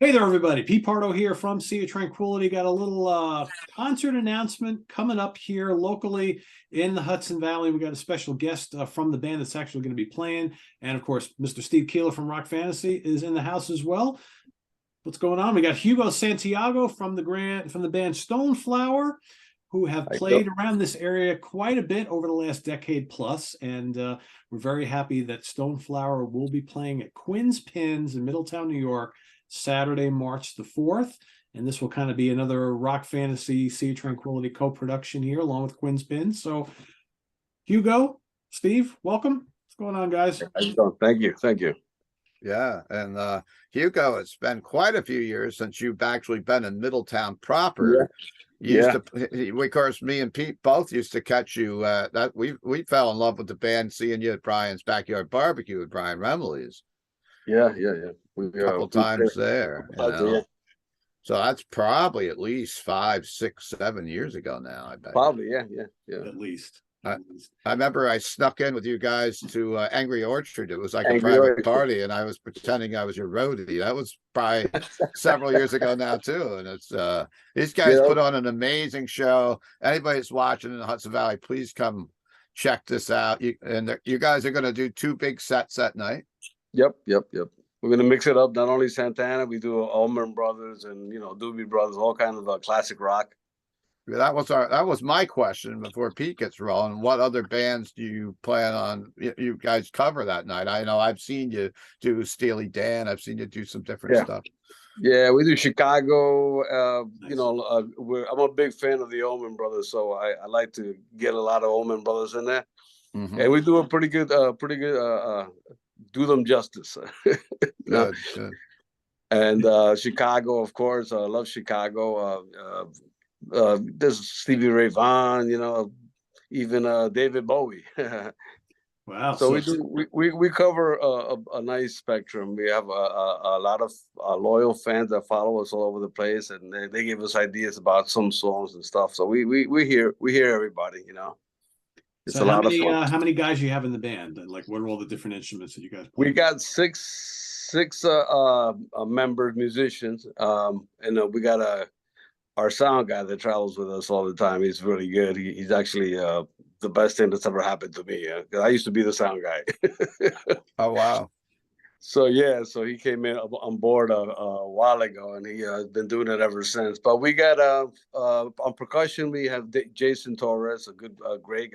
Hey there, everybody. Pete Pardo here from Sea of Tranquility. Got a little concert announcement coming up here locally in the Hudson Valley. We got a special guest from the band that's actually going to be playing. And of course, Mr. Steve Keeler from Rock Fantasy is in the house as well. What's going on? We got Hugo Santiago from the band Stoneflower, who have played around this area quite a bit over the last decade plus. And we're very happy that Stoneflower will be playing at Quinnz Pins in Middletown, New York, Saturday, March the 4th. And this will kind of be another Rock Fantasy Sea of Tranquility co-production here along with Quinnz Pins. So Hugo, Steve, welcome. What's going on, guys? Thank you. Thank you. Yeah, and Hugo, it's been quite a few years since you've actually been in Middletown proper. Of course, me and Pete both used to catch you. That we fell in love with the band seeing you at Brian's Backyard Barbecue with Brian Remley's. Yeah. A couple times there. So that's probably at least 5, 6, 7 years ago now, I bet. Probably, yeah. At least. I remember I snuck in with you guys to Angry Orchard. It was like a private party, and I was pretending I was your roadie. That was probably several years ago now too. And it's these guys put on an amazing show. Anybody that's watching in the Hudson Valley, please come check this out. You guys are going to do 2 big sets that night. Yep. We're going to mix it up. Not only Santana, we do Allman Brothers and Doobie Brothers, all kinds of classic rock. That was my question before Pete gets rolling. What other bands do you plan on you guys cover that night? I know I've seen you do Steely Dan. I've seen you do some different stuff. Yeah, we do Chicago. Nice. I'm a big fan of the Allman Brothers, so I like to get a lot of Allman Brothers in there. Mm-hmm. And we do a pretty good do them justice. Good. And Chicago, of course, I love Chicago. There's Stevie Ray Vaughan, even David Bowie. Wow! So we cover a nice spectrum. We have a lot of loyal fans that follow us all over the place, and they give us ideas about some songs and stuff. So we hear everybody. It's a lot of fun. How many guys you have in the band? And what are all the different instruments that you guys play? We got six members, musicians, and we got our sound guy that travels with us all the time. He's really good. He's actually the best thing that's ever happened to me. I used to be the sound guy. Oh, wow. So he came in on board a while ago, and he has been doing it ever since. But we got on percussion, we have Jason Torres, a great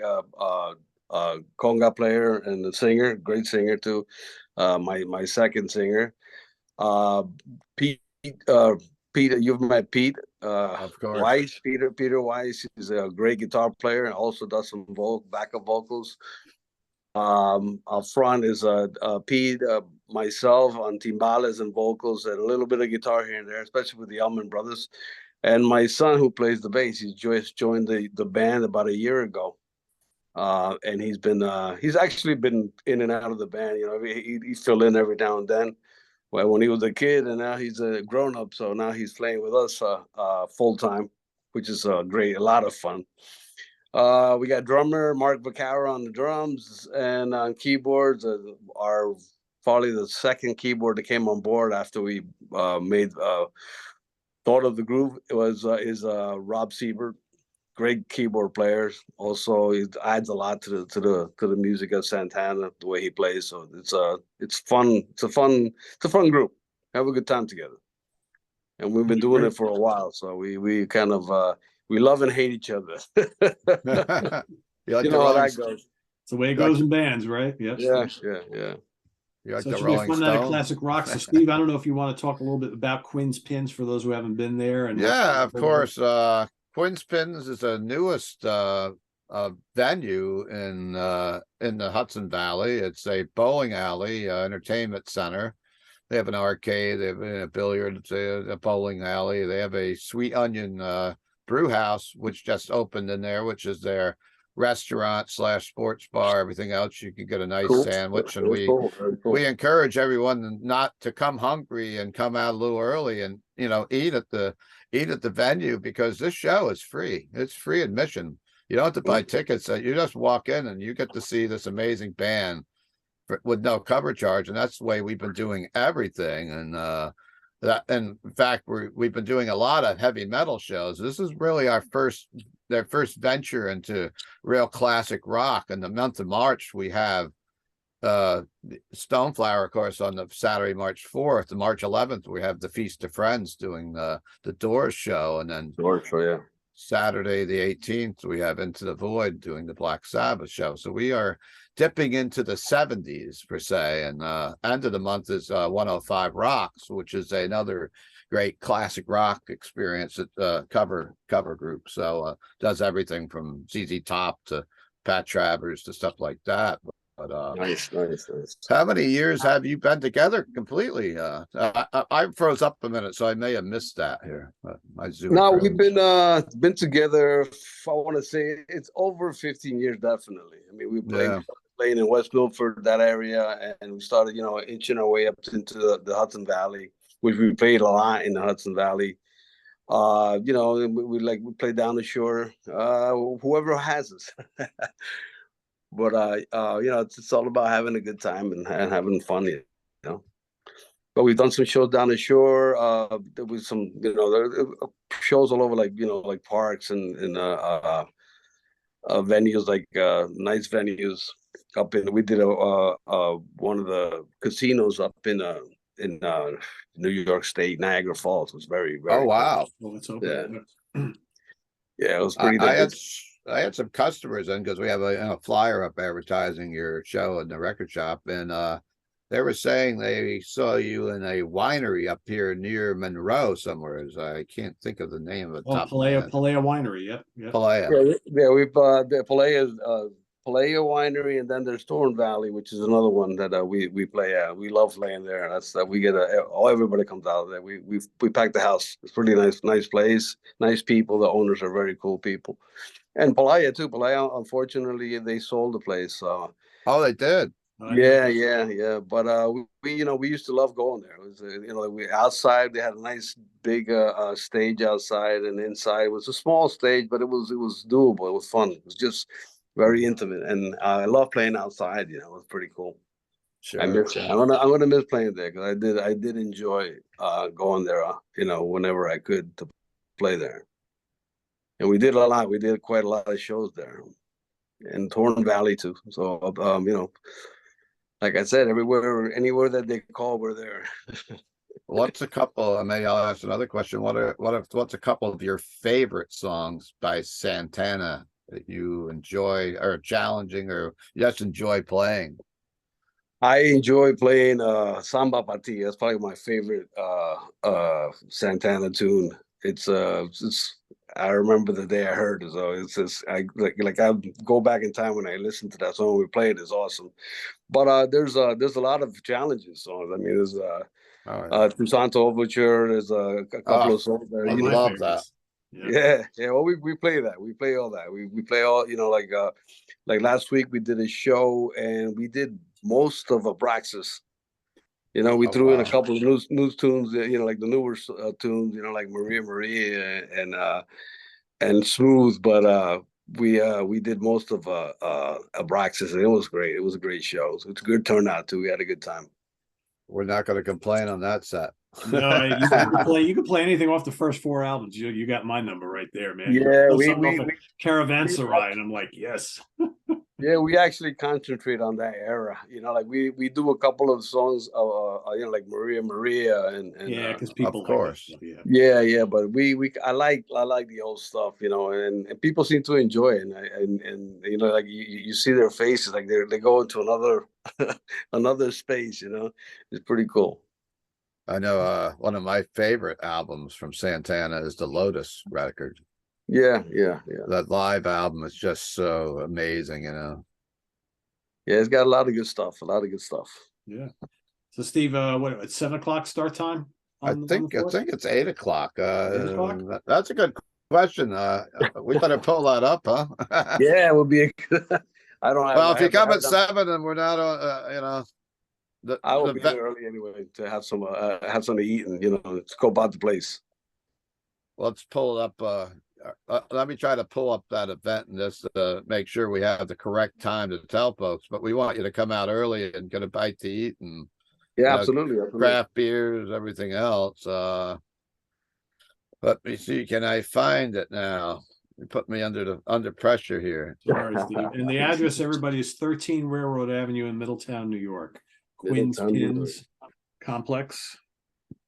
conga player and a singer, great singer too. My second singer, Pete. Peter, you've met Pete. Of course. Weiss, Peter Weiss is a great guitar player and also does some backup vocals. Up front is Pete, myself on timbales and vocals, and a little bit of guitar here and there, especially with the Allman Brothers. And my son, who plays the bass, he's just joined the band about a year ago. And he's actually been in and out of the band. He filled in every now and then. Well, when he was a kid, and now he's a grown-up, so now he's playing with us full-time, which is great, a lot of fun. We got drummer Mark Vaccaro on the drums, and on keyboards, our probably the second keyboard that came on board after we made Thought of the Groove is Rob Siebert. Great keyboard player. Also, he adds a lot to the music of Santana, the way he plays. So it's fun. It's a fun group. Have a good time together. And we've been doing it for a while, so we kind of we love and hate each other. You know how that goes. It's the way it goes in bands, right? Yes. Yeah. You like So the it should be a Rolling fun night of Stones? classic rock. So Steve, I don't know if you want to talk a little bit about Quinnz Pins for those who haven't been there. And of course. Quinnz Pins is the newest venue in the Hudson Valley. It's a bowling alley, entertainment center. They have an arcade, they have a billiard, a bowling alley. They have a Sweet Onion brew house, which just opened in there, which is their restaurant / sports bar. Everything else, you can get a nice sandwich. And we encourage everyone not to come hungry and come out a little early and eat at the venue, because this show is free. It's free admission. You don't have to buy tickets. You just walk in and you get to see this amazing band with no cover charge. And that's the way we've been doing everything. And that, and in fact, we've been doing a lot of heavy metal shows. This is really their first venture into real classic rock. In the month of March, we have Stoneflower, of course, on the Saturday, March 4th. And March 11th, we have the Feast of Friends doing the Doors show, and then Yeah. Saturday the 18th, we have Into the Void doing the Black Sabbath show. So we are dipping into the 70s per se, and end of the month is 105 Rocks, which is another great classic rock experience at cover group. So does everything from ZZ Top to Pat Travers to stuff like that. But Nice. how many years have you been together completely? I froze up a minute, so I may have missed that here. My Zoom No, froze. we've been together. I want to say it's over 15 years, definitely. I mean, we Yeah. playing in West Milford, that area, and we started, inching our way up into the Hudson Valley, which we played a lot in the Hudson Valley. We play down the shore. Whoever has us. But it's all about having a good time and having fun, know. But we've done some shows down the shore. There was some, shows all over, like parks and venues, like nice venues up in. We did one of the casinos up in New York State, Niagara Falls. It was very, very. Oh wow! Well, it's Yeah. open. Yeah, it was pretty. I had some customers in because we have a flyer up advertising your show in the record shop, and they were saying they saw you in a winery up here near Monroe somewhere. I can't think of the name of the top. Palea Winery. Yep. Palea. Yeah, we've the Palea Winery, and then there's Torn Valley, which is another one that we play at. We love playing there. That's we get everybody comes out there. We pack the house. It's pretty nice place, nice people. The owners are very cool people. And Palaya too. Palaya, unfortunately, they sold the place. Oh, they did. Yeah. But we used to love going there. It was we outside. They had a nice big stage outside, and inside it was a small stage, but it was doable. It was fun. It was just very intimate, and I love playing outside. It was pretty cool. Sure. I'm gonna miss playing there because I did enjoy going there. Whenever I could to play there. And we did a lot. We did quite a lot of shows there, in Torn Valley too. So, like I said, anywhere that they call, we're there. What's a couple? Maybe I'll ask another question. What's a couple of your favorite songs by Santana that you enjoy, or challenging, or just enjoy playing? I enjoy playing Samba Pa Ti. That's probably my favorite Santana tune. It's I remember the day I heard it. So it's just I go back in time when I listen to that song we played. It's awesome. But there's a lot of challenges songs. I mean, there's Toussaint Overture. There's a couple of songs there. I love that. Yeah. Well, we play that. We play all that. We play all. Like last week we did a show and we did most of Abraxas. We threw in a couple of news tunes, like the newer tunes, like Maria and Smooth, but we did most of Abraxas, and it was great. It was a great show. So it's a good turnout too. We had a good time. We're not going to complain on that set. No, you can play anything off the first 4 albums. You got my number right there, man. Yeah, we Caravanserai, and I'm like, yes. Yeah, we actually concentrate on that era. Like we do a couple of songs, like Maria, and yeah, because people, of course, like yeah. But I like the old stuff, and people seem to enjoy it, and like you see their faces, like they go into another space. It's pretty cool. I know one of my favorite albums from Santana is the Lotus record. Yeah. That live album is just so amazing, Yeah, it's got a lot of good stuff. Yeah. So Steve, what, it's 7 o'clock start time? I think it's 8 o'clock. 8 o'clock? That's a good question. We better pull that up, huh? Yeah, it would be I don't have. Well, if you come at 7 and we're not on, I will be there early anyway to have something to eat and let's go about the place. Let's pull it up. Let me try to pull up that event and just make sure we have the correct time to tell folks. But we want you to come out early and get a bite to eat and Yeah, know, absolutely, absolutely. craft beers, everything else. Let me see, can I find it now? You put me under pressure here. Sorry, Steve. And the address, everybody, is 13 Railroad Avenue in Middletown, New York. Quinnz Middletown, New York. Pins Complex.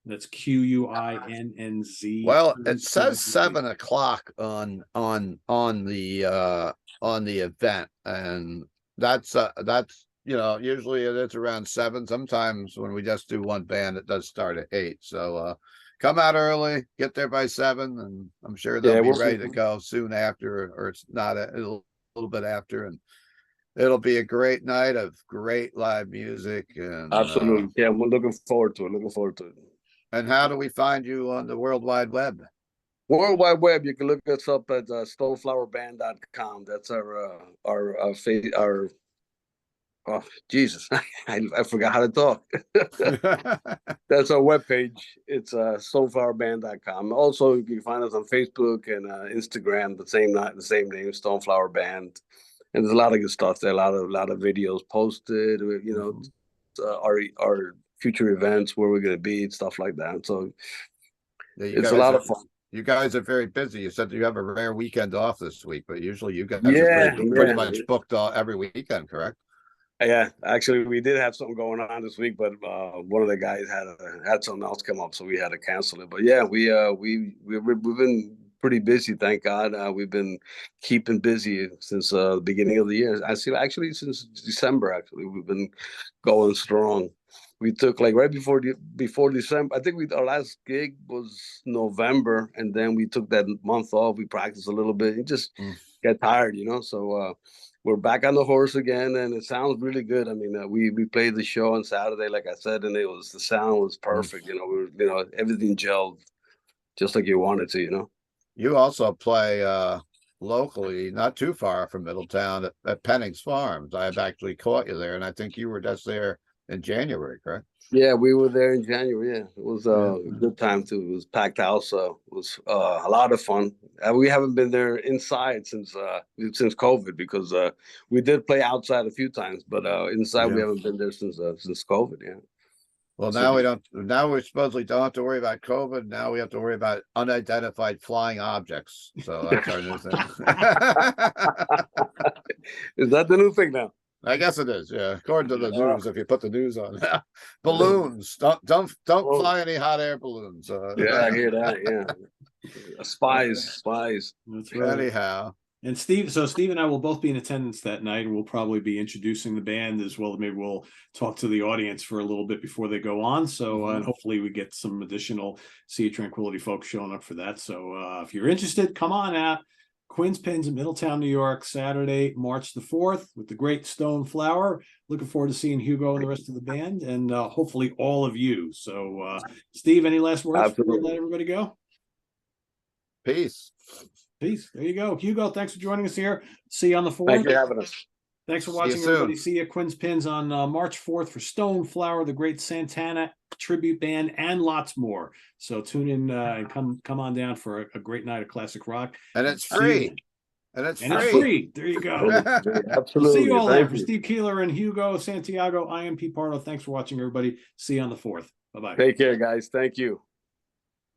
That's Quinnz. Well, it says 7 o'clock on the event, and that's you know, usually it's around 7. Sometimes when we just do one band, it does start at 8. So come out early, get there by 7, and I'm sure they'll be ready to go soon after, or it's not a little bit after, and it'll be a great night of great live music. And Absolutely, yeah, we're looking forward to it. Looking forward to it. And how do we find you on the World Wide Web? World Wide Web, you can look us up at stoneflowerband.com. That's our oh Jesus, I forgot how to talk. That's our webpage. It's stoneflowerband.com. Also, you can find us on Facebook and Instagram, the same name, Stoneflower Band. And there's a lot of good stuff there. A lot of videos posted. You know, our future events, where we're going to be, and stuff like that. So it's a lot of fun. You guys are very busy. You said you have a rare weekend off this week, but usually you guys are pretty much booked every weekend, correct? Yeah, actually, we did have something going on this week, but one of the guys had something else come up, so we had to cancel it. But yeah, we've been pretty busy, thank God. We've been keeping busy since the beginning of the year. Actually, since December. Actually, we've been going strong. We took like right before December. I think our last gig was November, and then we took that month off. We practiced a little bit and just get tired, you know. So we're back on the horse again, and it sounds really good. I mean, we played the show on Saturday, like I said, and the sound was perfect. You know, everything gelled just like you wanted to. You know. You also play locally, not too far from Middletown, at Penning's Farms. I have actually caught you there, and I think you were just there in January, correct? Yeah, we were there in January. Yeah, it was a good time too. It was packed house. It was a lot of fun. We haven't been there inside since COVID, because we did play outside a few times, but inside we haven't been there since COVID. Yeah. Well, now we don't. Now we supposedly don't have to worry about COVID. Now we have to worry about unidentified flying objects. So that's our new thing. Is that the new thing now? I guess it is, yeah. According to the news, if you put the news on, balloons. Don't fly any hot air balloons. Yeah, I hear that. Yeah, spies. That's right. Anyhow, and Steve and I will both be in attendance that night, and we'll probably be introducing the band as well. Maybe we'll talk to the audience for a little bit before they go on. So, and hopefully we get some additional Sea of Tranquility folks showing up for that. So, if you're interested, come on out. Quinnz Pins in Middletown, New York, Saturday, March the 4th, with the great Stoneflower. Looking forward to seeing Hugo and the rest of the band, and hopefully all of you. So, Steve, any last words before we let everybody go? Peace. There you go. Hugo, thanks for joining us here. See you on the 4th. Thanks for having us. Thanks for watching, everybody. See you at Quinnz Pins on March 4th for Stoneflower, the great Santana tribute band, and lots more. So tune in and come on down for a great night of classic rock. And it's free. It's free. There you go. Absolutely. See you all there. For Steve Keeler and Hugo Santiago, I am Pardo. Thanks for watching, everybody. See you on the 4th. Bye-bye. Take care, guys. Thank you.